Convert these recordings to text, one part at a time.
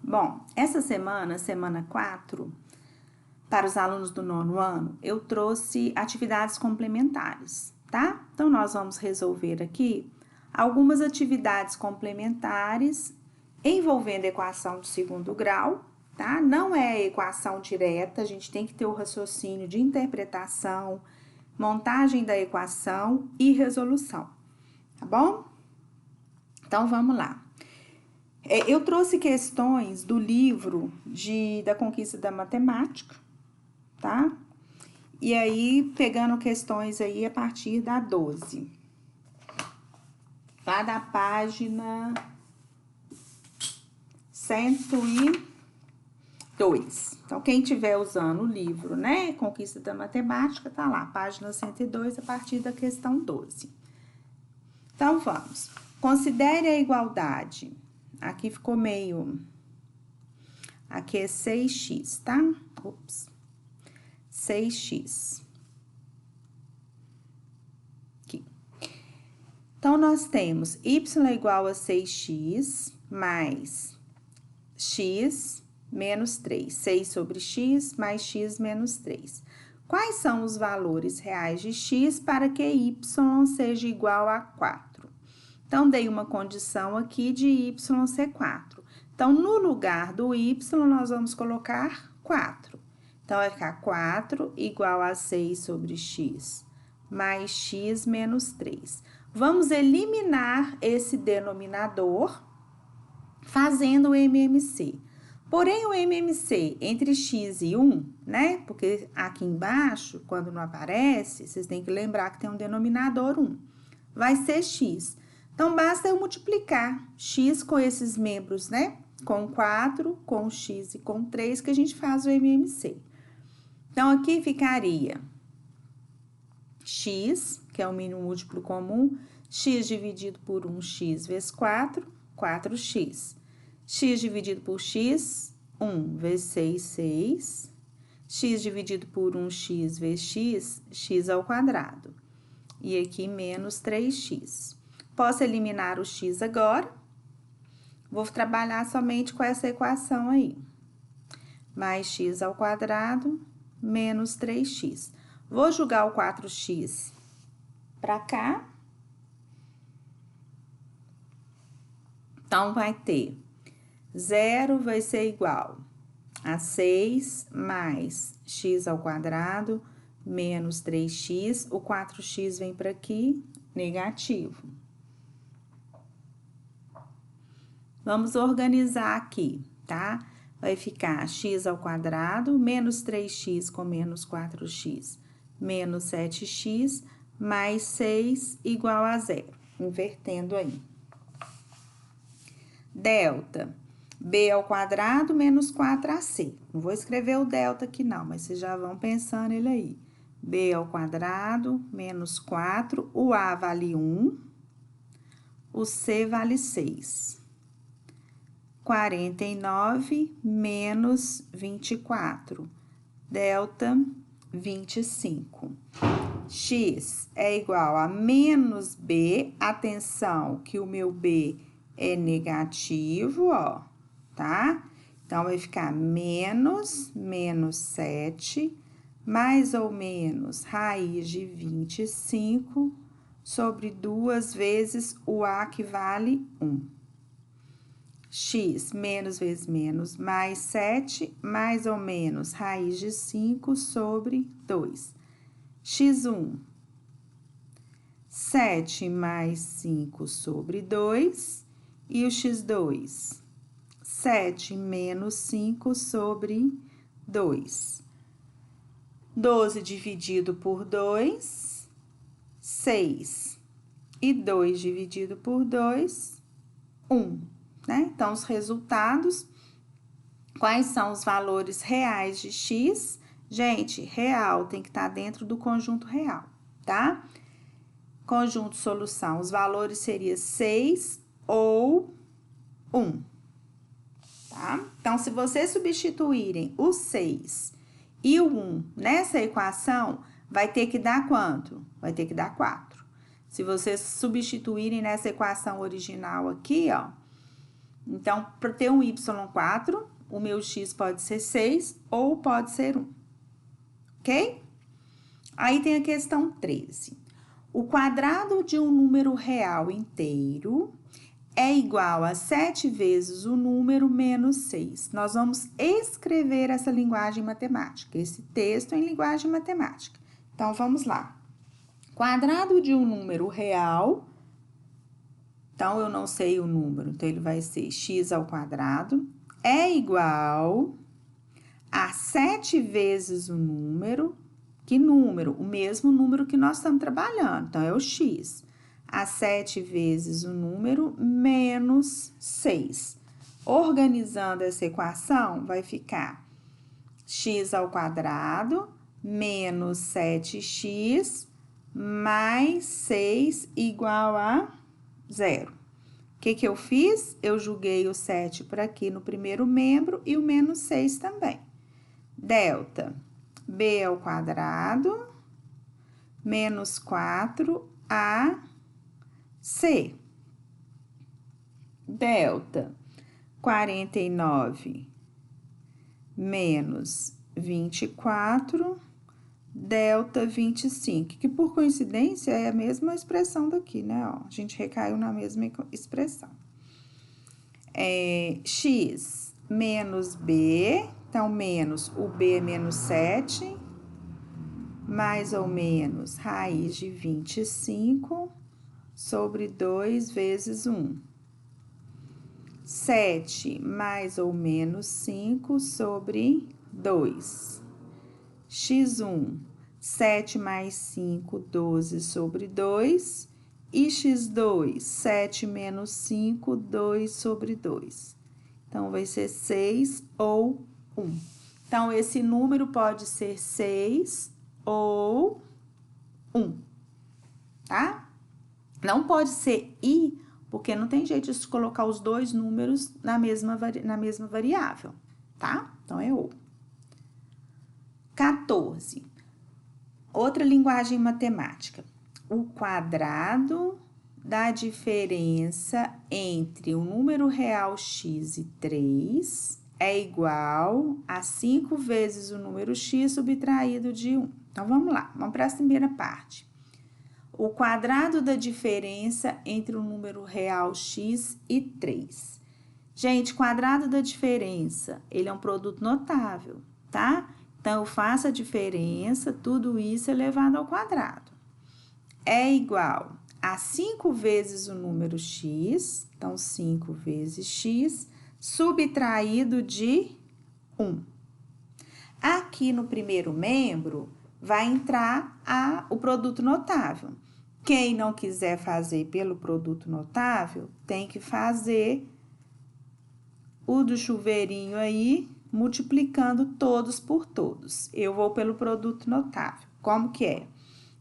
Bom, essa semana, semana 4, para os alunos do 9º ano, eu trouxe atividades complementares, tá? Então, nós vamos resolver aqui algumas atividades complementares envolvendo equação de segundo grau, tá? Não é equação direta, a gente tem que ter o raciocínio de interpretação, montagem da equação e resolução, tá bom? Então, vamos lá. Eu trouxe questões do livro da Conquista da Matemática, tá? E aí, pegando questões aí a partir da 12. Lá da página 102. Então, quem estiver usando o livro, né, Conquista da Matemática, tá lá, página 102, a partir da questão 12. Então, vamos. Considere a igualdade. Aqui ficou meio... Aqui é 6x, tá? Ops. 6x. Aqui. Então, nós temos y igual a 6x mais x menos 3. 6 sobre x mais x menos 3. Quais são os valores reais de x para que y seja igual a 4? Então, dei uma condição aqui de y ser 4. Então, no lugar do y, nós vamos colocar 4. Então, vai ficar 4 igual a 6 sobre x mais x menos 3. Vamos eliminar esse denominador fazendo o MMC. Porém, o MMC entre x e 1, né? Porque aqui embaixo, quando não aparece, vocês têm que lembrar que tem um denominador 1. Vai ser x. Então, basta eu multiplicar x com esses membros, né? Com 4, com x e com 3, que a gente faz o MMC. Então, aqui ficaria x, que é o mínimo múltiplo comum, x dividido por 1x vezes 4, 4x. X dividido por x, 1 vezes 6, 6. X dividido por 1x vezes x, x ao quadrado. E aqui, menos 3x. Posso eliminar o x agora. Vou trabalhar somente com essa equação aí. Mais x ao quadrado, menos 3x. Vou jogar o 4x para cá. Então, vai ter 0 vai ser igual a 6 mais x ao quadrado, menos 3x. O 4x vem para aqui, negativo. Vamos organizar aqui, tá? Vai ficar x ao quadrado, menos 3x com menos 4x, menos 7x, mais 6 igual a 0. Invertendo aí. Delta, b ao quadrado menos 4ac. Não vou escrever o delta aqui não, mas vocês já vão pensando ele aí. b ao quadrado menos 4, o a vale 1, o c vale 6. 49 menos 24, delta 25. X é igual a menos b, atenção que o meu b é negativo, ó, tá? Então, vai ficar menos 7, mais ou menos raiz de 25 sobre 2 vezes o a que vale 1. X, menos vezes menos, mais 7, mais ou menos, raiz de 5 sobre 2. X1, 7 mais 5 sobre 2. E o X2, 7 menos 5 sobre 2. 12 dividido por 2, 6. E 2 dividido por 2, 1. Né? Então, os resultados, quais são os valores reais de x? Gente, real tem que estar dentro do conjunto real, tá? Conjunto solução, os valores seriam 6 ou 1, tá? Então, se vocês substituírem o 6 e o 1 nessa equação, vai ter que dar quanto? Vai ter que dar 4. Se vocês substituírem nessa equação original aqui, ó, Então, para ter um y4, o meu x pode ser 6 ou pode ser 1, ok? Aí tem a questão 13. O quadrado de um número real inteiro é igual a 7 vezes o número menos 6. Nós vamos escrever essa linguagem matemática, esse texto em linguagem matemática. Então, vamos lá. Quadrado de um número real, então eu não sei o número, então ele vai ser x ao quadrado, é igual a 7 vezes o número. Que número? O mesmo número que nós estamos trabalhando, então é o x. A 7 vezes o número menos 6. Organizando essa equação, vai ficar x ao quadrado menos 7x mais 6 igual a 0. O que eu fiz? Eu joguei o 7 por aqui no primeiro membro e o menos 6 também. Delta b ao quadrado menos 4ac. Delta 49 menos 24, delta 25, que por coincidência é a mesma expressão daqui, né? Ó, a gente recaiu na mesma expressão. X menos b, então menos o b é menos 7, mais ou menos raiz de 25 sobre 2 vezes 1. 7 mais ou menos 5 sobre 2. x1, 7 mais 5, 12 sobre 2. E x2, 7 menos 5, 2 sobre 2. Então, vai ser 6 ou 1. Então, esse número pode ser 6 ou 1, tá? Não pode ser i, porque não tem jeito de colocar os dois números na mesma variável, tá? Então, é ou. 14. Outra linguagem matemática. O quadrado da diferença entre o número real x e 3 é igual a 5 vezes o número x subtraído de 1. Então, vamos lá, vamos para a primeira parte. O quadrado da diferença entre o número real x e 3. Gente, quadrado da diferença, ele é um produto notável, tá? Então, eu faço a diferença, tudo isso elevado ao quadrado. É igual a 5 vezes o número x, então 5 vezes x, subtraído de 1. Aqui no primeiro membro, vai entrar o produto notável. Quem não quiser fazer pelo produto notável, tem que fazer o do chuveirinho aí, multiplicando todos por todos. Eu vou pelo produto notável. Como que é?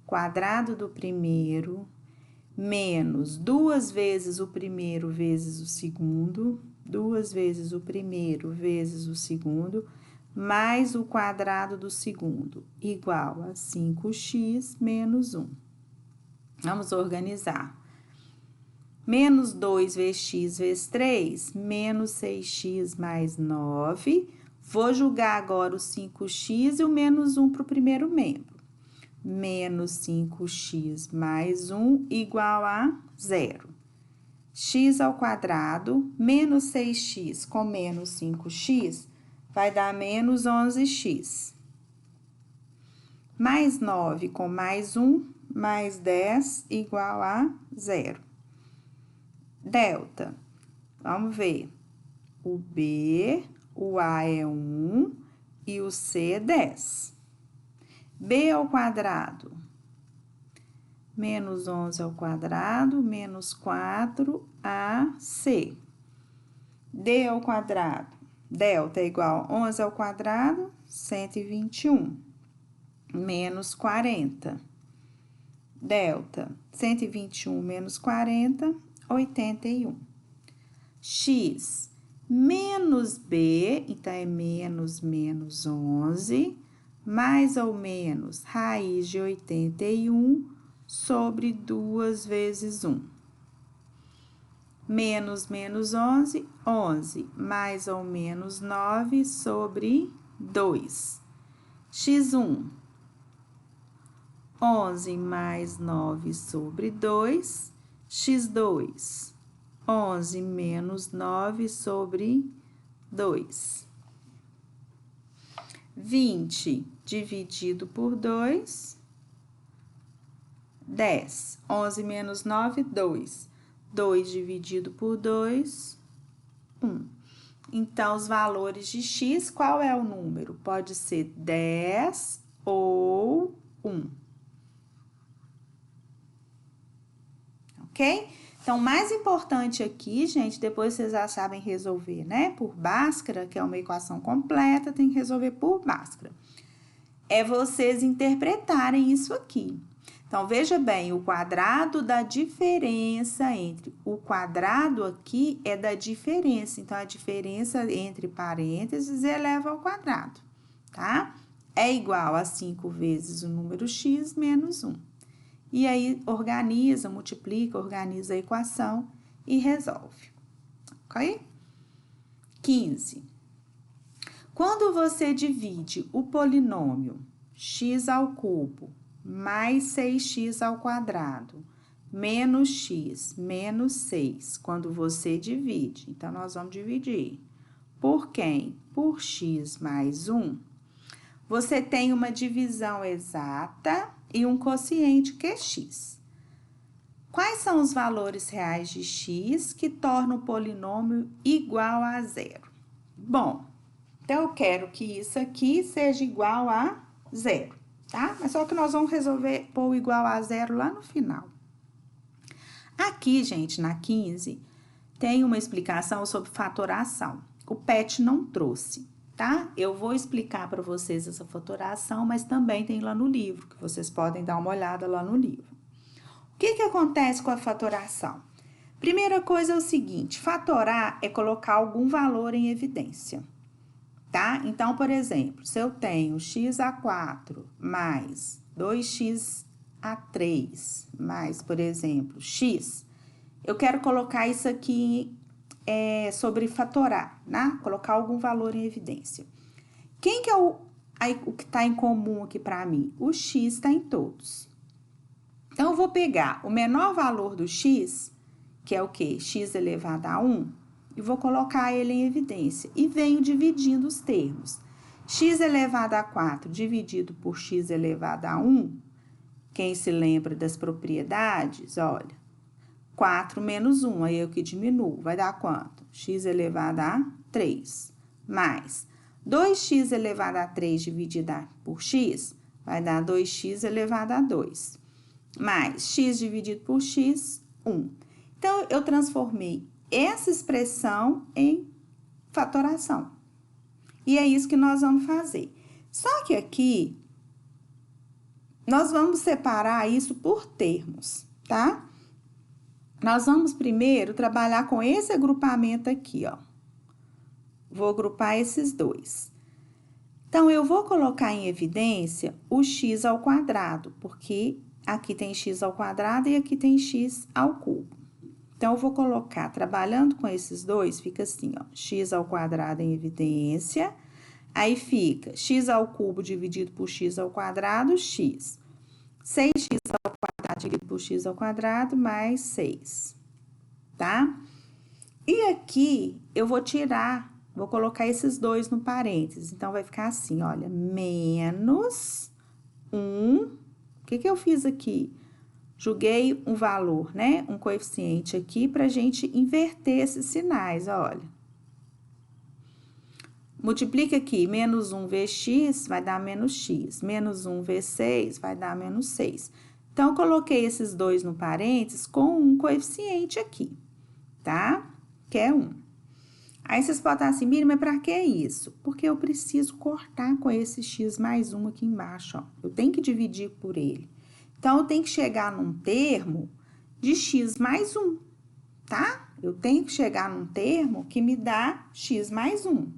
Quadrado do primeiro menos 2 vezes o primeiro vezes o segundo, 2 vezes o primeiro vezes o segundo, mais o quadrado do segundo, igual a 5x menos 1. Vamos organizar. Menos 2 vezes x vezes 3, menos 6x mais 9. Vou jogar agora o 5x e o menos 1 para o primeiro membro. Menos 5x mais 1 igual a 0. X ao quadrado, menos 6x com menos 5x, vai dar menos 11x. Mais 9 com mais 1, mais 10, igual a 0. Delta, vamos ver. O B, o A é 1 e o C é 10. B ao quadrado, menos 11 ao quadrado, menos 4AC. D ao quadrado, delta é igual a 11 ao quadrado, 121, menos 40. Delta, 121 menos 40, 81. X menos B, então é menos 11, mais ou menos raiz de 81 sobre 2 vezes 1. menos 11, 11, mais ou menos 9 sobre 2. x1, 11 mais 9 sobre 2, x2, 11 menos 9 sobre 2. 20 dividido por 2, 10. 11 menos 9, 2. 2 dividido por 2, 1. Então, os valores de x, qual é o número? Pode ser 10 ou 1. Ok? Então, o mais importante aqui, gente, depois vocês já sabem resolver, né? Por Bhaskara, que é uma equação completa, tem que resolver por Bhaskara. É vocês interpretarem isso aqui. Então, veja bem, o quadrado da diferença entre o quadrado aqui é da diferença. Então, a diferença entre parênteses eleva ao quadrado, tá? É igual a 5 vezes o número x menos 1. E aí, organiza, multiplica, organiza a equação e resolve, ok? 15. Quando você divide o polinômio x ao cubo mais 6x ao quadrado menos x menos 6, quando você divide, então, nós vamos dividir por quem? Por x mais 1. Você tem uma divisão exata e um quociente que é x. Quais são os valores reais de x que tornam o polinômio igual a zero? Bom, então, eu quero que isso aqui seja igual a zero, tá? Mas só que nós vamos resolver pôr o igual a zero lá no final. Aqui, gente, na 15, tem uma explicação sobre fatoração. O PET não trouxe, tá? Eu vou explicar para vocês essa fatoração, mas também tem lá no livro, que vocês podem dar uma olhada lá no livro. O que acontece com a fatoração? Primeira coisa é o seguinte, fatorar é colocar algum valor em evidência, tá? Então, por exemplo, se eu tenho x a 4 mais 2x a 3 mais, por exemplo, x, eu quero colocar isso aqui sobre fatorar, né? Colocar algum valor em evidência. Quem que é o que está em comum aqui para mim? O x está em todos. Então, eu vou pegar o menor valor do x, que é o quê? X elevado a 1, e vou colocar ele em evidência. E venho dividindo os termos. X elevado a 4 dividido por x elevado a 1, quem se lembra das propriedades, olha, 4 menos 1, aí eu que diminuo, vai dar quanto? X elevado a 3, mais 2x elevado a 3 dividido por x, vai dar 2x elevado a 2, mais x dividido por x, 1. Então, eu transformei essa expressão em fatoração. E é isso que nós vamos fazer. Só que aqui, nós vamos separar isso por termos, tá? Nós vamos primeiro trabalhar com esse agrupamento aqui, ó. Vou agrupar esses dois. Então, eu vou colocar em evidência o x ao quadrado, porque aqui tem x ao quadrado e aqui tem x ao cubo. Então, eu vou colocar, trabalhando com esses dois, fica assim, ó, x ao quadrado em evidência, aí fica x ao cubo dividido por x ao quadrado, x. 6x ao quadrado dividido por x ao quadrado, mais 6, tá? E aqui, eu vou tirar, vou colocar esses dois no parênteses. Então, vai ficar assim, olha, menos 1. O que eu fiz aqui? Joguei um valor, né? Um coeficiente aqui pra gente inverter esses sinais, olha. Multiplica aqui, menos 1 vezes x vai dar menos x, menos 1 vezes 6 vai dar menos 6. Então, eu coloquei esses dois no parênteses com um coeficiente aqui, tá? Que é 1. Aí, vocês podem estar assim, Miriam, mas pra que isso? Porque eu preciso cortar com esse x mais 1 aqui embaixo, ó. Eu tenho que dividir por ele. Então, eu tenho que chegar num termo de x mais 1, tá? Eu tenho que chegar num termo que me dá x mais 1.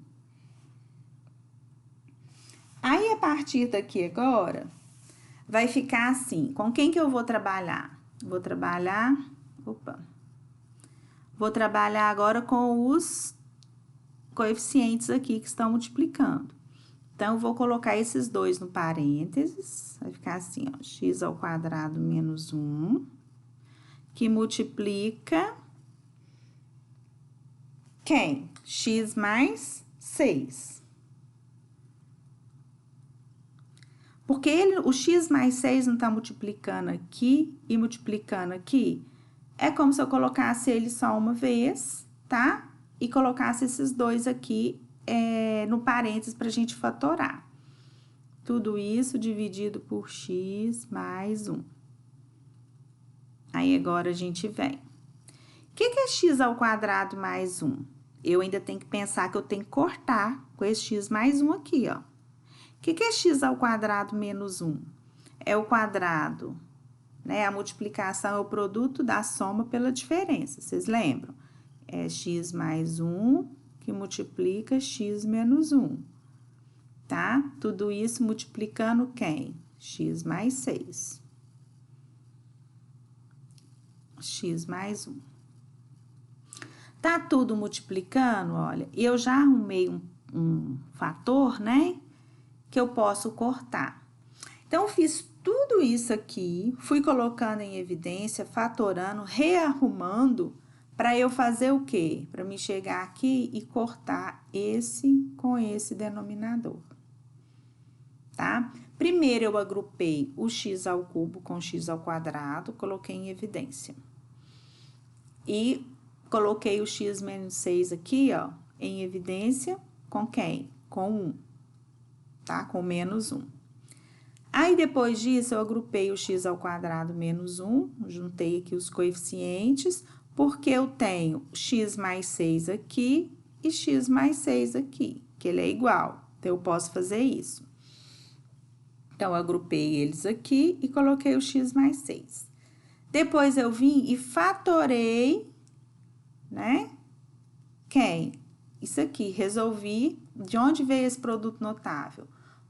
Aí, a partir daqui agora, vai ficar assim, com quem que eu vou trabalhar? Vou trabalhar, Vou trabalhar agora com os coeficientes aqui que estão multiplicando. Então, eu vou colocar esses dois no parênteses, vai ficar assim, ó, x ao quadrado menos 1, que multiplica quem? X mais 6. Porque o x mais 6 não tá multiplicando aqui e multiplicando aqui, é como se eu colocasse ele só uma vez, tá? E colocasse esses dois aqui no parênteses para a gente fatorar. Tudo isso dividido por x mais 1. Aí, agora a gente vem. O que é x ao quadrado mais 1? Eu ainda tenho que pensar que eu tenho que cortar com esse x mais 1 aqui, ó. O que é x ao quadrado menos 1? É o quadrado, né? A multiplicação é o produto da soma pela diferença, vocês lembram? É x mais 1 que multiplica x menos 1, tá? Tudo isso multiplicando quem? X mais 6. X mais 1. Tá tudo multiplicando, olha, e eu já arrumei um fator, né? Que eu posso cortar. Então, eu fiz tudo isso aqui, fui colocando em evidência, fatorando, rearrumando, para eu fazer o quê? Para me chegar aqui e cortar esse com esse denominador, tá? Primeiro, eu agrupei o x ao cubo com x ao quadrado, coloquei em evidência. E coloquei o x menos 6 aqui, ó, em evidência, com quem? Com 1, tá? Com menos 1. Aí, depois disso, eu agrupei o x ao quadrado menos 1, juntei aqui os coeficientes, porque eu tenho x mais 6 aqui e x mais 6 aqui, que ele é igual. Então, eu posso fazer isso. Então, eu agrupei eles aqui e coloquei o x mais 6. Depois, eu vim e fatorei, né? Quem? Isso aqui, resolvi. De onde veio esse produto notável?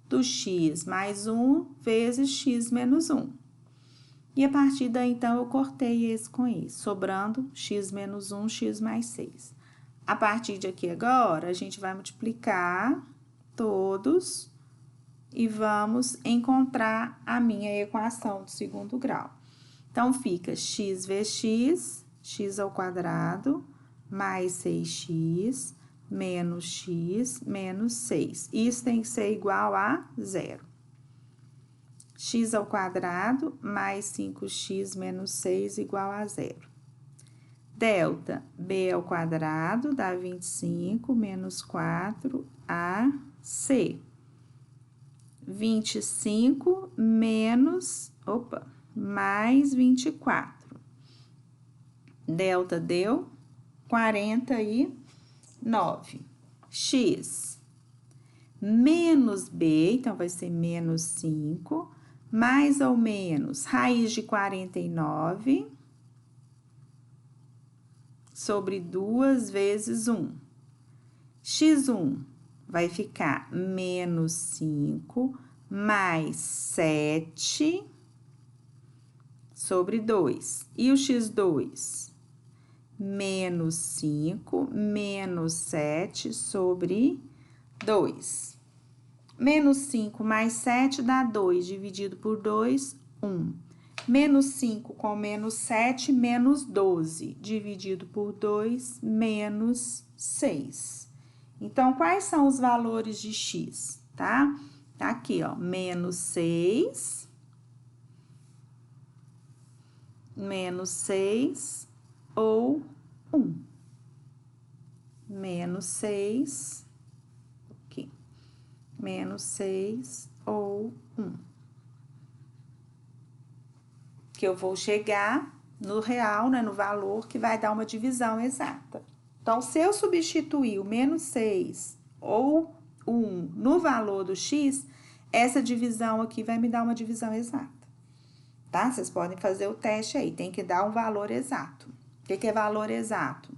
Do x mais 1 vezes x menos 1. E a partir daí, então, eu cortei esse com esse, sobrando x menos 1, x mais 6. A partir de aqui agora, a gente vai multiplicar todos e vamos encontrar a minha equação do segundo grau. Então, fica x vezes x, x ao quadrado, mais 6x, menos x, menos 6. Isso tem que ser igual a 0. X ao quadrado, mais 5x, menos 6, igual a 0. Delta, b ao quadrado, dá 25, menos 4ac. 25 menos, mais 24. Delta deu 49. X menos b, então, vai ser menos 5, mais ou menos raiz de 49 sobre 2 vezes 1. X1 vai ficar menos 5 mais 7 sobre 2. E o x2? Menos 5 menos 7 sobre 2. Menos 5 mais 7 dá 2, dividido por 2, 1. Menos 5 com menos 7, menos 12, dividido por 2, menos 6. Então, quais são os valores de x, tá? Tá aqui, ó, menos 6, ou 1. Menos 6, aqui, menos 6 ou 1. Que eu vou chegar no real, né, no valor, que vai dar uma divisão exata. Então, se eu substituir o menos 6 ou 1 no valor do x, essa divisão aqui vai me dar uma divisão exata, tá? Vocês podem fazer o teste aí, tem que dar um valor exato. O que é valor exato?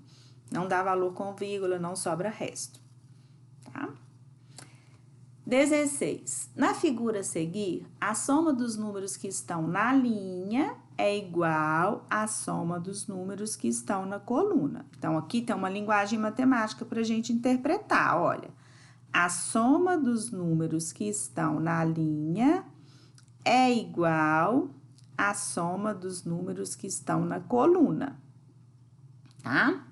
Não dá valor com vírgula, não sobra resto, tá? 16. Na figura a seguir, a soma dos números que estão na linha é igual à soma dos números que estão na coluna. Então, aqui tem uma linguagem matemática para a gente interpretar, olha. A soma dos números que estão na linha é igual à soma dos números que estão na coluna, tá?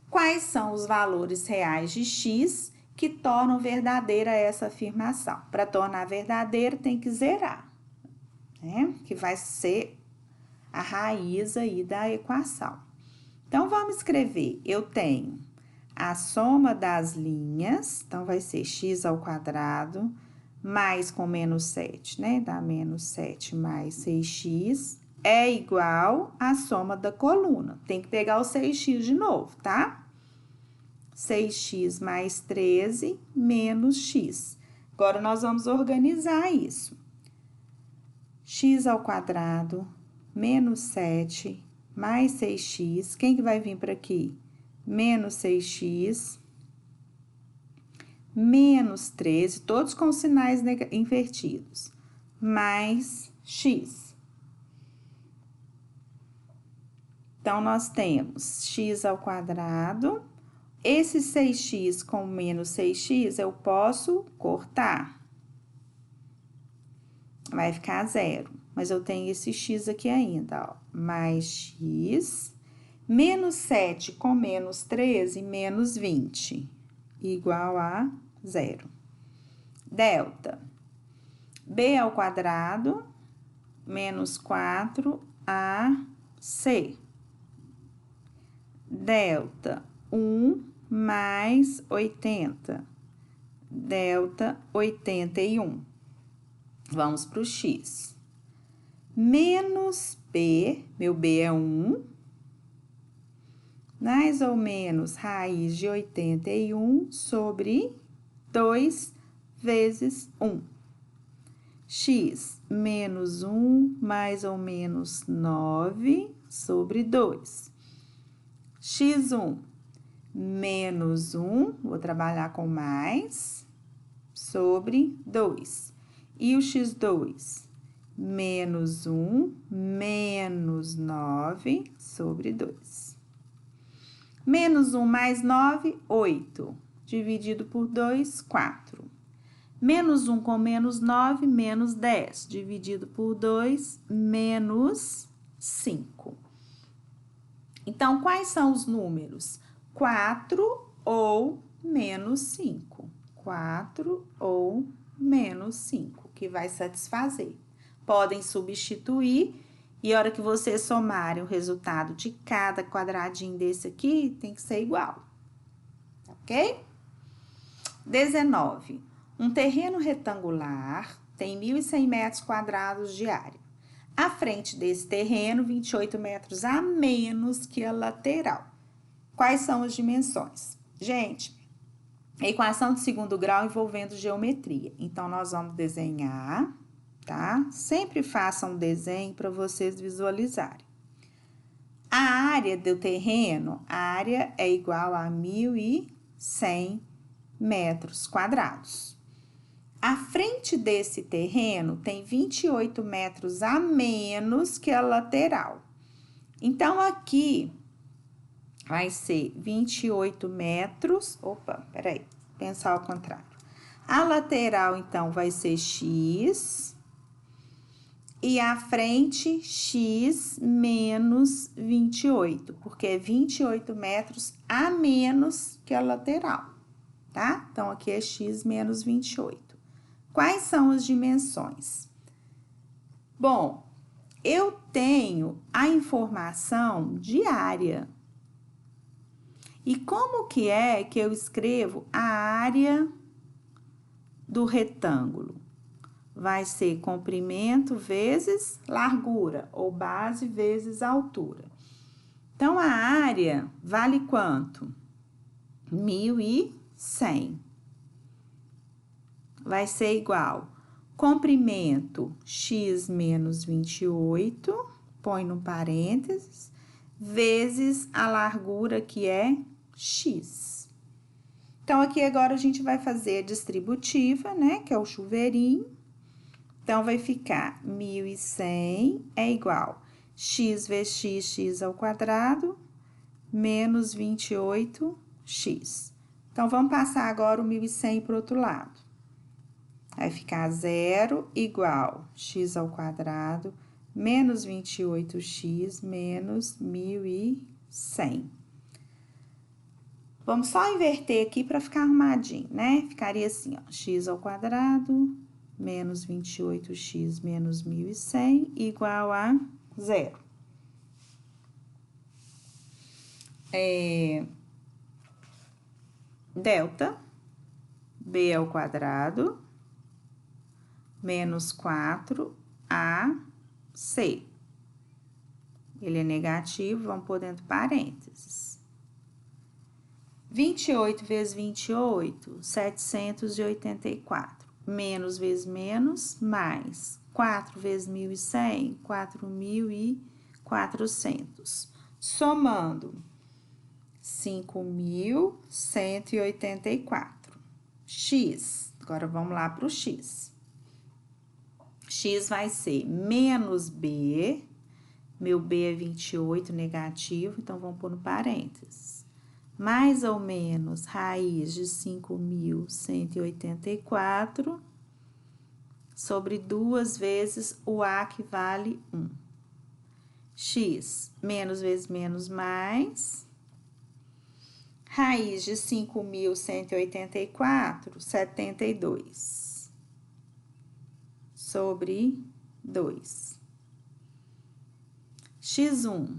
Quais são os valores reais de x que tornam verdadeira essa afirmação? Para tornar verdadeira, tem que zerar, né? Que vai ser a raiz aí da equação. Então, vamos escrever. Eu tenho a soma das linhas, então, vai ser x ao quadrado, mais com menos 7, né? Dá menos 7 mais 6x, é igual à soma da coluna. Tem que pegar o 6x de novo, tá? 6x mais 13 menos x. Agora, nós vamos organizar isso. X ao quadrado menos 7 mais 6x. Quem que vai vir para aqui? Menos 6x menos 13, todos com sinais invertidos, mais x. Então, nós temos x ao quadrado. Esse 6x com menos 6x, eu posso cortar. Vai ficar 0. Mas eu tenho esse x aqui ainda, ó. Mais x, menos 7 com menos 13, menos 20, igual a 0. Delta, b ao quadrado, menos 4ac. Delta, 1 mais 80. Delta, 81. Vamos para o x. Menos b, meu b é 1, mais ou menos raiz de 81 sobre 2 vezes 1. X, menos 1, mais ou menos 9 sobre 2. X1, menos 1, vou trabalhar com mais, sobre 2. E o x2, menos 1, menos 9 sobre 2. Menos 1 mais 9, 8. Dividido por 2, 4. Menos 1 com menos 9, menos 10. Dividido por 2, menos 5. Então, quais são os números? 4 ou menos 5. 4 ou menos 5, que vai satisfazer. Podem substituir e a hora que vocês somarem o resultado de cada quadradinho desse aqui, tem que ser igual. Ok? 19. Um terreno retangular tem 1.100 metros quadrados de área. À frente desse terreno, 28 metros a menos que a lateral. Quais são as dimensões? Gente, a equação de segundo grau envolvendo geometria. Então, nós vamos desenhar, tá? Sempre façam um desenho para vocês visualizarem. A área do terreno, a área é igual a 1.100 metros quadrados. À frente desse terreno tem 28 metros a menos que a lateral. Então, aqui vai ser 28 metros. Opa, peraí, pensar ao contrário. A lateral, então, vai ser x. E a frente, x menos 28, porque é 28 metros a menos que a lateral, tá? Então, aqui é x menos 28. Quais são as dimensões? Bom, eu tenho a informação de área. E como que é que eu escrevo a área do retângulo? Vai ser comprimento vezes largura, ou base vezes altura. Então, a área vale quanto? 1.100. Vai ser igual comprimento x menos 28, põe no parênteses, vezes a largura que é x. Então, aqui agora a gente vai fazer a distributiva, né, que é o chuveirinho. Então, vai ficar 1.100 é igual x vezes x ao quadrado, menos 28x. Então, vamos passar agora o 1.100 para o outro lado. Vai ficar 0 igual x ao quadrado, menos 28x, menos 1.100. Vamos só inverter aqui para ficar arrumadinho, né? Ficaria assim, ó, x ao quadrado, menos 28x, menos 1.100, igual a 0. Delta, b ao quadrado, menos 4ac. Ele é negativo, vamos pôr dentro de parênteses. 28 vezes 28, 784. Menos vezes menos, mais. 4 vezes 1.100, 4.400. Somando, 5.184. X, agora vamos lá para o x. X vai ser menos b, meu b é 28, negativo, então vamos pôr no parênteses. Mais ou menos raiz de 5.184 sobre 2 vezes o a que vale 1. X, menos vezes menos, mais. Raiz de 5.184, 72. Sobre 2. X1,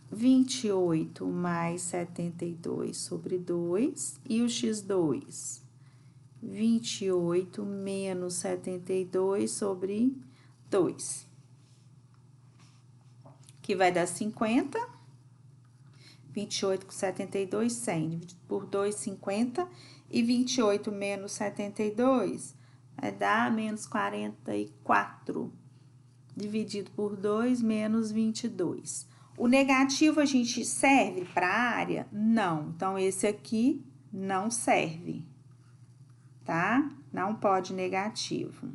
28 mais 72 sobre 2. E o x2, 28 menos 72 sobre 2. Que vai dar 50. 28 com 72, 100. Dividido por 2, 50. E 28 menos 72 vai dar menos 44. Dividido por 2, menos 22. O negativo a gente serve para a área? Não. Então, esse aqui não serve, tá? Não pode negativo.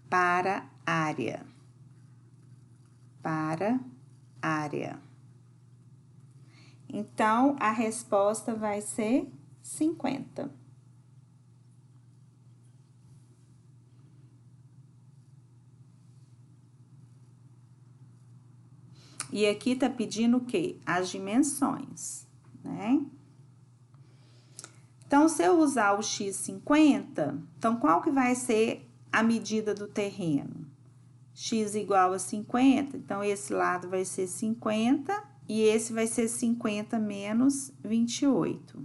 Para área. Para área. Então, a resposta vai ser 50. E aqui tá pedindo o quê? As dimensões, né? Então, se eu usar o x50, então, qual que vai ser a medida do terreno? X igual a 50, então, esse lado vai ser 50 e esse vai ser 50 menos 28.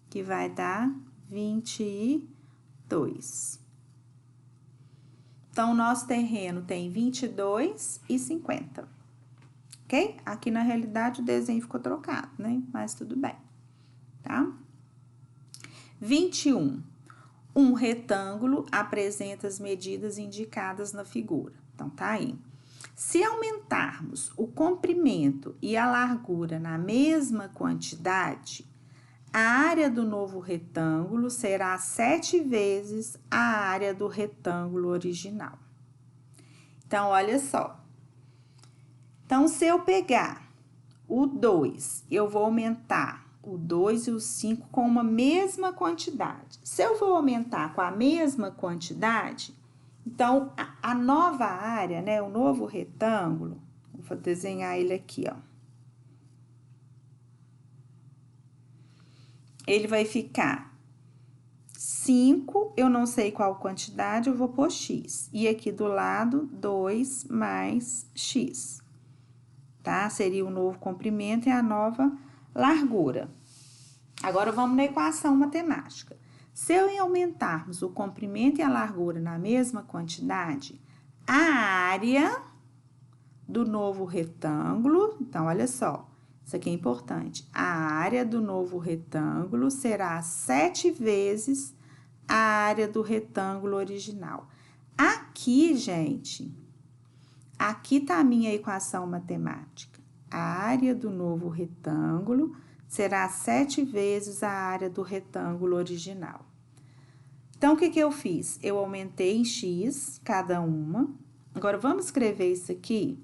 Que vai dar 22. Então, o nosso terreno tem 22 e 50. Ok? Aqui, na realidade, o desenho ficou trocado, né? Mas tudo bem, tá? 21. Um retângulo apresenta as medidas indicadas na figura. Então, tá aí. Se aumentarmos o comprimento e a largura na mesma quantidade, a área do novo retângulo será 7 vezes a área do retângulo original. Então, olha só. Então, se eu pegar o 2, eu vou aumentar o 2 e o 5 com uma mesma quantidade. Se eu vou aumentar com a mesma quantidade, então, a nova área, né, o novo retângulo, vou desenhar ele aqui, ó. Ele vai ficar 5, eu não sei qual quantidade, eu vou pôr x. E aqui do lado, 2 mais x, tá? Seria o novo comprimento e a nova largura. Agora, vamos na equação matemática. Se eu aumentarmos o comprimento e a largura na mesma quantidade, a área do novo retângulo, então, olha só, isso aqui é importante, a área do novo retângulo será 7 vezes a área do retângulo original. Aqui, gente, aqui tá a minha equação matemática. A área do novo retângulo será 7 vezes a área do retângulo original. Então, o que que eu fiz? Eu aumentei em x cada uma. Agora, vamos escrever isso aqui.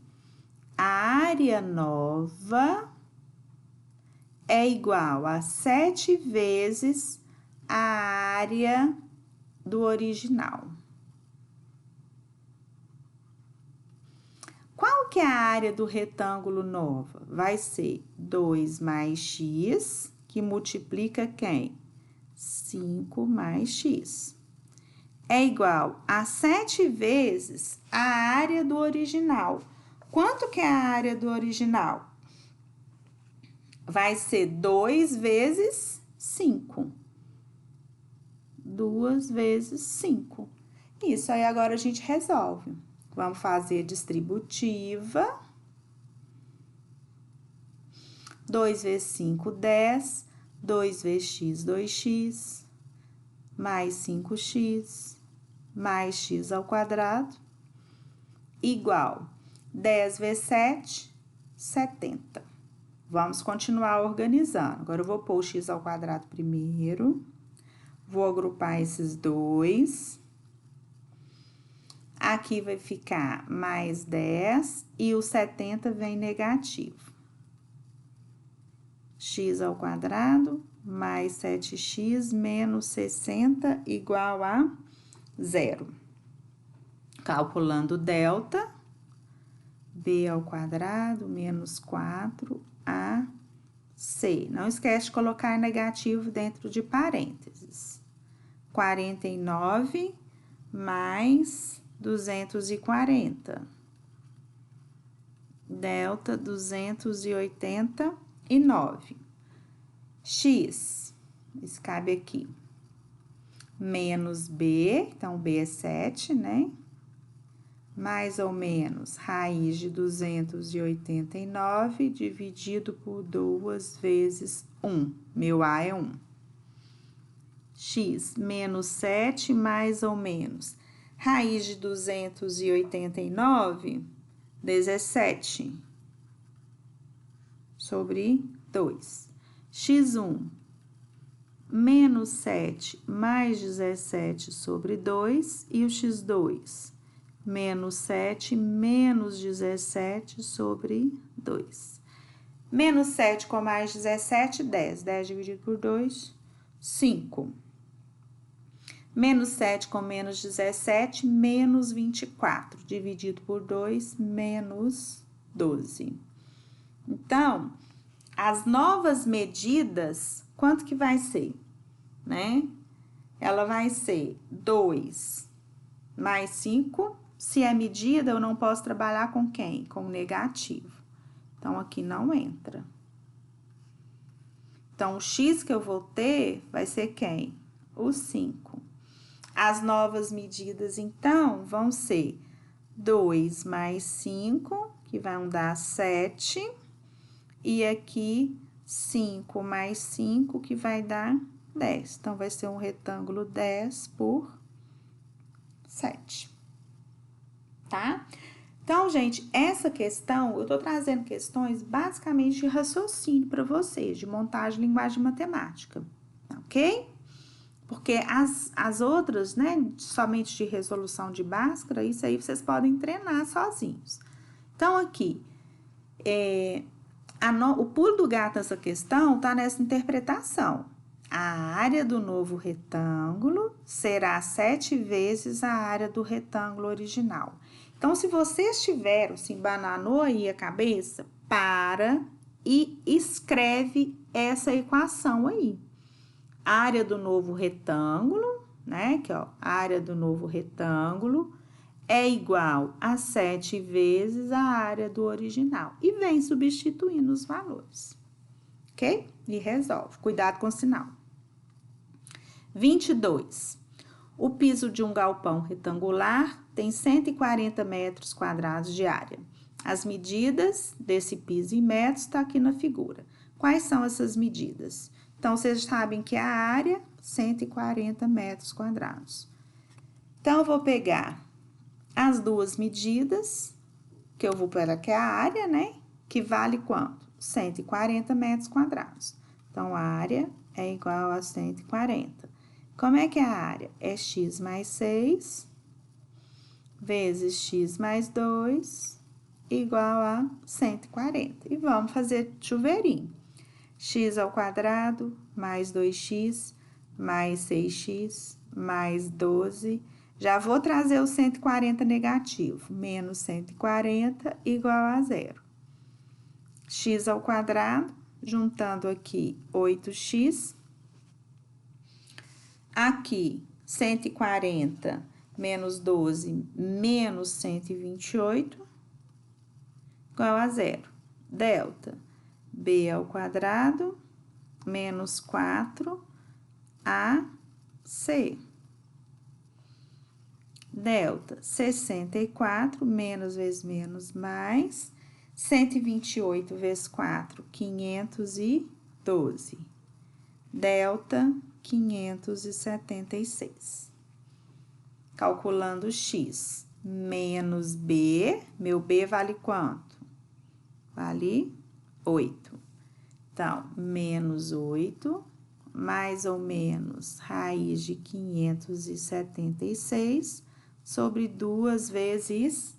A área nova é igual a 7 vezes a área do original. Qual que é a área do retângulo nova? Vai ser 2 mais x, que multiplica quem? 5 mais x. É igual a 7 vezes a área do original. Quanto que é a área do original? Vai ser 2 vezes 5. 2 vezes 5. Isso aí agora a gente resolve. Vamos fazer distributiva. 2 vezes 5, 10. 2 vezes x, 2x. Mais 5x. Mais x ao quadrado. Igual 10 vezes 7, 70. Vamos continuar organizando. Agora, eu vou pôr o x ao quadrado primeiro. Vou agrupar esses dois. Aqui vai ficar mais 10 e o 70 vem negativo. X ao quadrado mais 7x menos 60 igual a 0. Calculando delta, b ao quadrado menos 4ac. Não esquece de colocar negativo dentro de parênteses. 49 mais 240. Delta 289. X, isso cabe aqui. Menos b, então b é 7, né? Mais ou menos raiz de 289 dividido por 2 vezes 1. Meu A é 1. X menos 7 mais ou menos raiz de 289, 17 sobre 2. X1 menos 7 mais 17 sobre 2 e o x2 menos 7 menos 17 sobre 2. Menos 7 com mais 17, 10. 10 dividido por 2, 5. Menos 7 com menos 17, menos 24. Dividido por 2, menos 12. Então, as novas medidas, quanto que vai ser? Né? Ela vai ser 2 mais 5. Se é medida, eu não posso trabalhar com quem? Com negativo. Então, aqui não entra. Então, o x que eu vou ter vai ser quem? O 5. As novas medidas, então, vão ser 2 mais 5, que vão dar 7. E aqui, 5 mais 5, que vai dar 10. Então, vai ser um retângulo 10 por 7. Tá? Então, gente, essa questão, eu tô trazendo questões basicamente de raciocínio para vocês, de montagem de linguagem matemática, ok? Porque as outras, né, somente de resolução de Bhaskara, isso aí vocês podem treinar sozinhos. Então, aqui, o pulo do gato nessa questão tá nessa interpretação. A área do novo retângulo será 7 vezes a área do retângulo original. Então, se vocês tiveram, se embananou aí a cabeça, para e escreve essa equação aí. A área do novo retângulo, né? Aqui, ó, a área do novo retângulo é igual a 7 vezes a área do original. E vem substituindo os valores, ok? E resolve. Cuidado com o sinal. 22. O piso de um galpão retangular tem 140 metros quadrados de área. As medidas desse piso em metros está aqui na figura. Quais são essas medidas? Então, vocês sabem que a área, 140 metros quadrados. Então, eu vou pegar as duas medidas, que eu vou pôr aqui a área, né? Que vale quanto? 140 metros quadrados. Então, a área é igual a 140. Como é que é a área? É x mais 6 vezes x mais 2 igual a 140. E vamos fazer chuveirinho. X ao quadrado mais 2x mais 6x mais 12. Já vou trazer o 140 negativo. Menos 140 igual a zero. X ao quadrado, juntando aqui 8x. Aqui, 140 menos 12 menos 128 igual a zero. Delta, b ao quadrado menos 4ac. Delta, 64 menos vezes menos mais 128 vezes 4, 512. Delta, 576. Calculando x menos b, meu b vale quanto? Vale 8. Então, menos 8, mais ou menos raiz de 576 sobre 2 vezes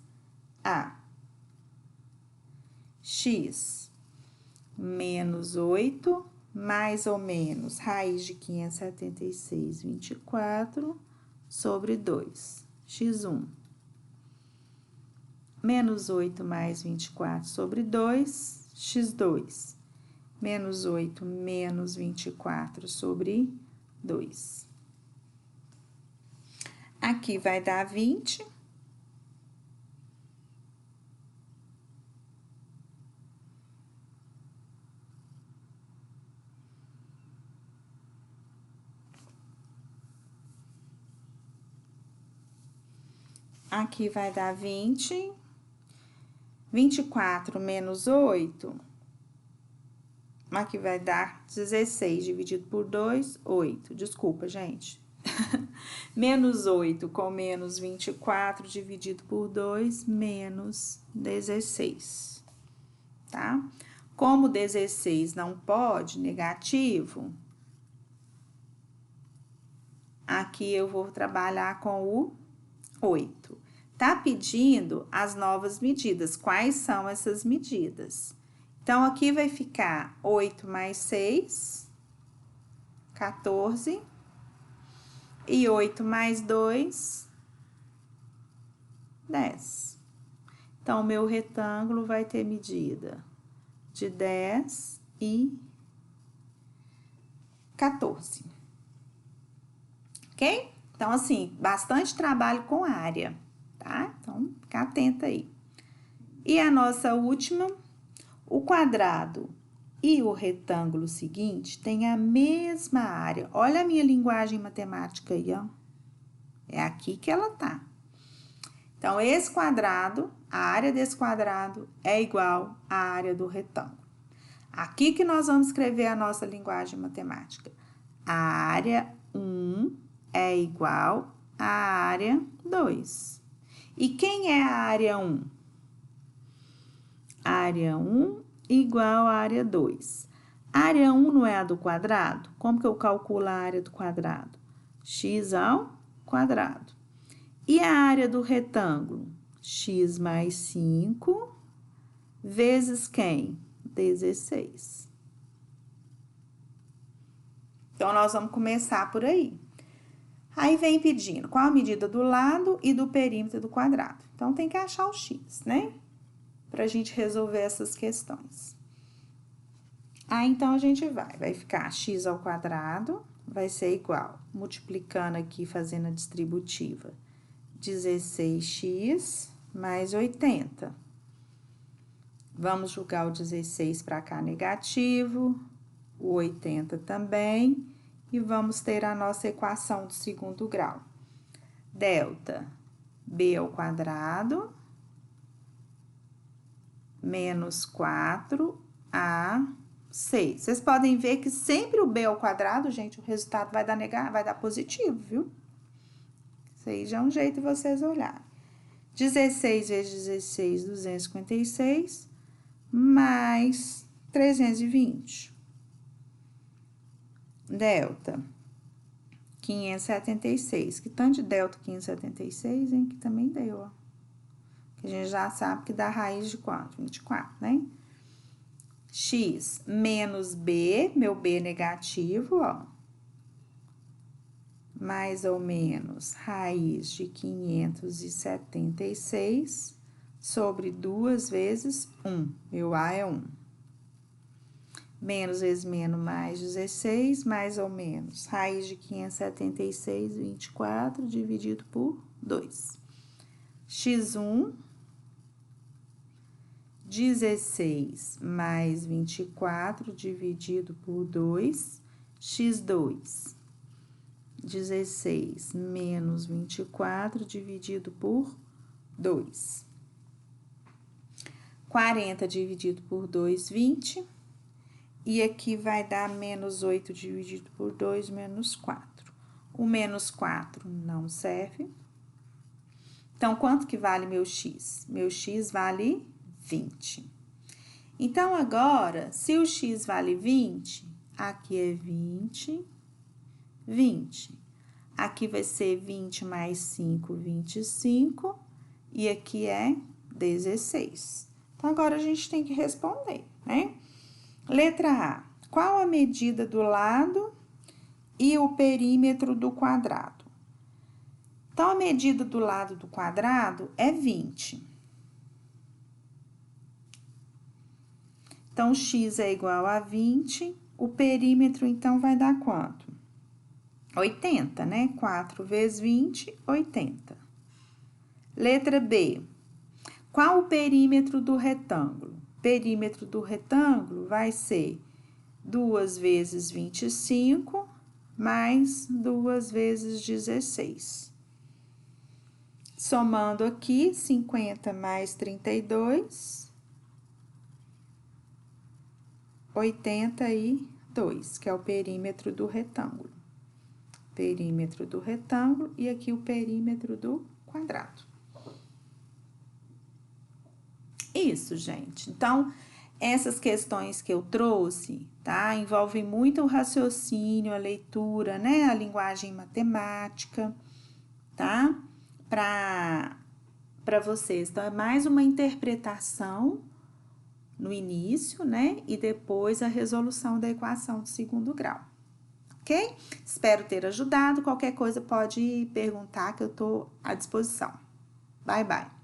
a. X menos 8, mais ou menos raiz de 576, 24, sobre 2. X1. Menos 8 mais 24 sobre 2, x2. Menos 8 menos 24 sobre 2. Aqui vai dar 20. Aqui vai dar 20. 24 menos 8. Aqui vai dar 16 dividido por 2, 8. Desculpa, gente. Menos 8 com menos 24 dividido por 2, menos 16. Tá? Como 16 não pode, negativo, aqui eu vou trabalhar com o 8. Tá pedindo as novas medidas. Quais são essas medidas? Então, aqui vai ficar 8 mais 6, 14. E 8 mais 2, 10. Então, o meu retângulo vai ter medida de 10 e 14. Ok? Então, assim, bastante trabalho com área, tá? Então, fica atenta aí. E a nossa última, o quadrado e o retângulo seguinte têm a mesma área. Olha a minha linguagem matemática aí, ó. É aqui que ela tá. Então, esse quadrado, a área desse quadrado é igual à área do retângulo. Aqui que nós vamos escrever a nossa linguagem matemática. A área 1 é igual à área 2. E quem é a área 1? Área 1 igual à área 2. A área 1 não é a do quadrado? Como que eu calculo a área do quadrado? X ao quadrado. E a área do retângulo? X mais 5 vezes quem? 16. Então, nós vamos começar por aí. Aí, vem pedindo qual a medida do lado e do perímetro do quadrado. Então, tem que achar o x, né? Pra gente resolver essas questões. Aí, então, a gente vai ficar x ao quadrado, vai ser igual, multiplicando aqui, fazendo a distributiva, 16x mais 80. Vamos jogar o 16 para cá negativo, o 80 também, e vamos ter a nossa equação do segundo grau. Delta b ao quadrado menos 4ac. Vocês podem ver que sempre o b ao quadrado, gente, o resultado vai dar positivo, viu? Isso aí já é um jeito de vocês olharem. 16 vezes 16, 256, mais 320. delta 576. Que tanto de delta 576, hein? Que também deu, ó. Que a gente já sabe que dá raiz de quanto? 24, né? X menos B, meu B negativo, ó. Mais ou menos raiz de 576 sobre 2 vezes 1. Meu A é 1. Menos vezes menos mais 16, mais ou menos raiz de 576, 24, dividido por 2. X1, 16 mais 24, dividido por 2. X2, 16 menos 24, dividido por 2. 40 dividido por 2, 20. E aqui vai dar menos 8 dividido por 2, menos 4. O menos 4 não serve. Então, quanto que vale meu x? Meu x vale 20. Então, agora, se o x vale 20, aqui é 20, 20. Aqui vai ser 20 mais 5, 25. E aqui é 16. Então, agora a gente tem que responder, né? Letra A. Qual a medida do lado e o perímetro do quadrado? Então, a medida do lado do quadrado é 20. Então, x é igual a 20. O perímetro, então, vai dar quanto? 80, né? 4 vezes 20, 80. Letra B. Qual o perímetro do retângulo? Perímetro do retângulo vai ser 2 vezes 25 mais 2 vezes 16. Somando aqui, 50 mais 32, 82, que é o perímetro do retângulo. Perímetro do retângulo e aqui o perímetro do quadrado. Isso, gente. Então, essas questões que eu trouxe, tá? Envolvem muito o raciocínio, a leitura, né? A linguagem matemática, tá? Para vocês. Então, é mais uma interpretação no início, né? E depois a resolução da equação de segundo grau. Ok? Espero ter ajudado. Qualquer coisa pode perguntar que eu tô à disposição. Bye, bye.